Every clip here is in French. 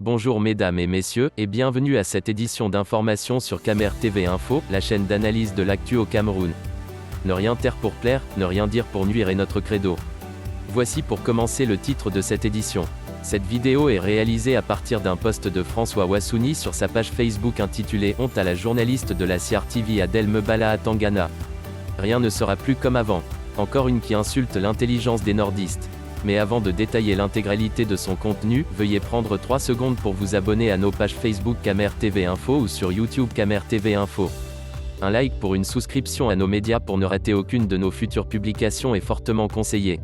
Bonjour mesdames et messieurs, et bienvenue à cette édition d'information sur Camer TV Info, la chaîne d'analyse de l'actu au Cameroun. Ne rien taire pour plaire, ne rien dire pour nuire est notre credo. Voici pour commencer le titre de cette édition. Cette vidéo est réalisée à partir d'un post de François Wassouni sur sa page Facebook intitulée « Honte à la journaliste de la CRTV Adel Mebala à Tangana. Rien ne sera plus comme avant. Encore une qui insulte l'intelligence des nordistes. Mais avant de détailler l'intégralité de son contenu, veuillez prendre 3 secondes pour vous abonner à nos pages Facebook Camer TV Info ou sur YouTube Camer TV Info. Un like pour une souscription à nos médias pour ne rater aucune de nos futures publications est fortement conseillé.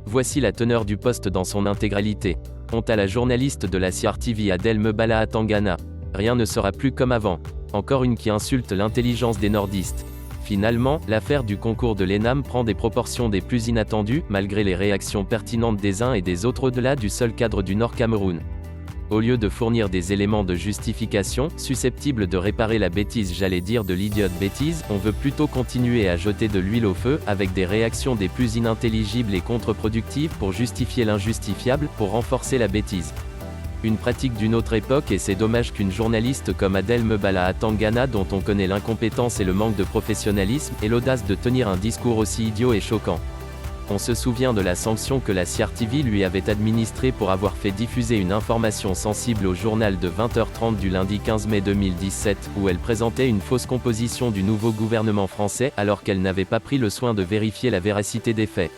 Voici la teneur du post dans son intégralité. Honte à la journaliste de la CRTV Adel Mebala à Tangana. Rien ne sera plus comme avant. Encore une qui insulte l'intelligence des nordistes. Finalement, l'affaire du concours de l'ENAM prend des proportions des plus inattendues, malgré les réactions pertinentes des uns et des autres au-delà du seul cadre du Nord Cameroun. Au lieu de fournir des éléments de justification, susceptibles de réparer la bêtise, j'allais dire de l'idiote bêtise, on veut plutôt continuer à jeter de l'huile au feu, avec des réactions des plus inintelligibles et contre-productives pour justifier l'injustifiable, pour renforcer la bêtise. Une pratique d'une autre époque et c'est dommage qu'une journaliste comme Adel Mebala à Tangana, dont on connaît l'incompétence et le manque de professionnalisme, ait l'audace de tenir un discours aussi idiot et choquant. On se souvient de la sanction que la CRTV lui avait administrée pour avoir fait diffuser une information sensible au journal de 20h30 du lundi 15 mai 2017, où elle présentait une fausse composition du nouveau gouvernement français, alors qu'elle n'avait pas pris le soin de vérifier la véracité des faits.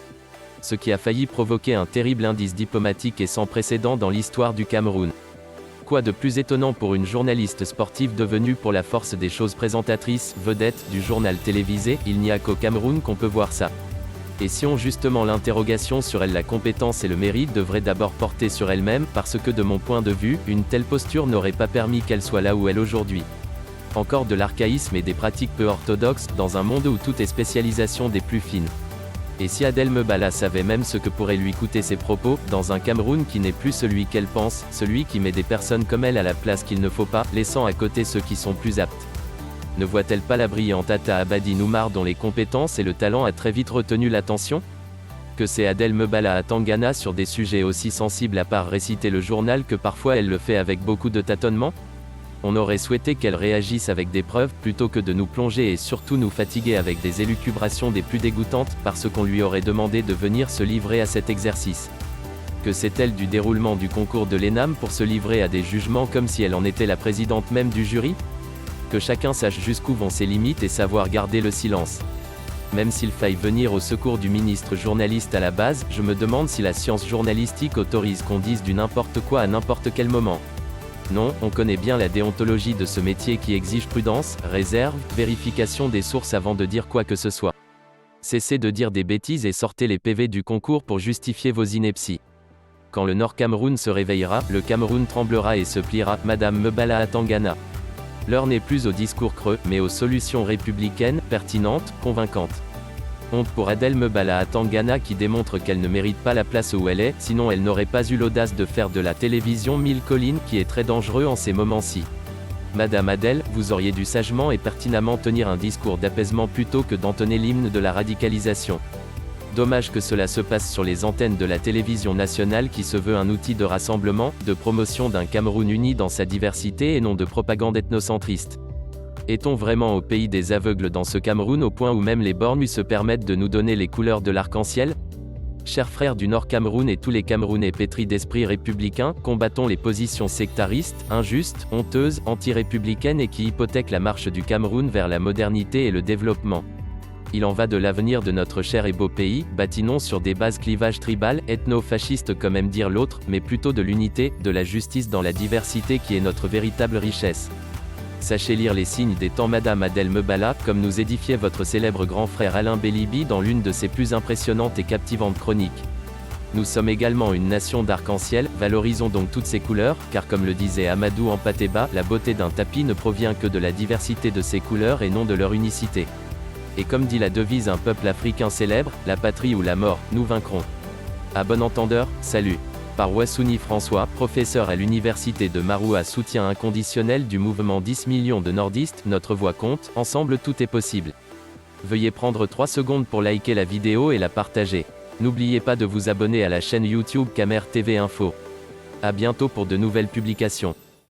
Ce qui a failli provoquer un terrible indice diplomatique et sans précédent dans l'histoire du Cameroun. Quoi de plus étonnant pour une journaliste sportive devenue pour la force des choses présentatrice, vedette, du journal télévisé, il n'y a qu'au Cameroun qu'on peut voir ça. Et si on justement l'interrogation sur elle, la compétence et le mérite devrait d'abord porter sur elle-même, parce que de mon point de vue, une telle posture n'aurait pas permis qu'elle soit là où elle est aujourd'hui. Encore de l'archaïsme et des pratiques peu orthodoxes, dans un monde où tout est spécialisation des plus fines. Et si Adel Mebala savait même ce que pourrait lui coûter ses propos, dans un Cameroun qui n'est plus celui qu'elle pense, celui qui met des personnes comme elle à la place qu'il ne faut pas, laissant à côté ceux qui sont plus aptes. Ne voit-elle pas la brillante Ata Abadi Noumar dont les compétences et le talent a très vite retenu l'attention? Que c'est Adel Mebala à Tangana sur des sujets aussi sensibles à part réciter le journal que parfois elle le fait avec beaucoup de tâtonnement? On aurait souhaité qu'elle réagisse avec des preuves, plutôt que de nous plonger et surtout nous fatiguer avec des élucubrations des plus dégoûtantes, parce qu'on lui aurait demandé de venir se livrer à cet exercice. Que sait-elle du déroulement du concours de l'ENAM pour se livrer à des jugements comme si elle en était la présidente même du jury? Que chacun sache jusqu'où vont ses limites et savoir garder le silence. Même s'il faille venir au secours du ministre journaliste à la base, je me demande si la science journalistique autorise qu'on dise du n'importe quoi à n'importe quel moment. Non, on connaît bien la déontologie de ce métier qui exige prudence, réserve, vérification des sources avant de dire quoi que ce soit. Cessez de dire des bêtises et sortez les PV du concours pour justifier vos inepties. Quand le Nord Cameroun se réveillera, le Cameroun tremblera et se pliera, Madame Mebala à Tangana. L'heure n'est plus aux discours creux, mais aux solutions républicaines, pertinentes, convaincantes. Honte pour Adel Mebala à Tangana qui démontre qu'elle ne mérite pas la place où elle est, sinon elle n'aurait pas eu l'audace de faire de la télévision mille collines qui est très dangereux en ces moments-ci. Madame Adel, vous auriez dû sagement et pertinemment tenir un discours d'apaisement plutôt que d'entonner l'hymne de la radicalisation. Dommage que cela se passe sur les antennes de la télévision nationale qui se veut un outil de rassemblement, de promotion d'un Cameroun uni dans sa diversité et non de propagande ethnocentriste. Est-on vraiment au pays des aveugles dans ce Cameroun au point où même les borgnus se permettent de nous donner les couleurs de l'arc-en-ciel? Chers frères du Nord Cameroun et tous les Camerounais pétris d'esprit républicain, combattons les positions sectaristes, injustes, honteuses, anti-républicaines et qui hypothèquent la marche du Cameroun vers la modernité et le développement. Il en va de l'avenir de notre cher et beau pays, bâti non sur des bases clivage tribal, ethno-fasciste comme aime dire l'autre, mais plutôt de l'unité, de la justice dans la diversité qui est notre véritable richesse. Sachez lire les signes des temps Madame Adel Mebala, comme nous édifiait votre célèbre grand frère Alain Bélibi dans l'une de ses plus impressionnantes et captivantes chroniques. Nous sommes également une nation d'arc-en-ciel, valorisons donc toutes ces couleurs, car comme le disait Amadou Hampâté-Bâ, la beauté d'un tapis ne provient que de la diversité de ses couleurs et non de leur unicité. Et comme dit la devise un peuple africain célèbre, la patrie ou la mort, nous vaincrons. À bon entendeur, salut. Par Wassouni François, professeur à l'université de Maroua, soutien inconditionnel du mouvement 10 millions de nordistes, notre voix compte, ensemble tout est possible. Veuillez prendre 3 secondes pour liker la vidéo et la partager. N'oubliez pas de vous abonner à la chaîne YouTube Camer TV Info. À bientôt pour de nouvelles publications.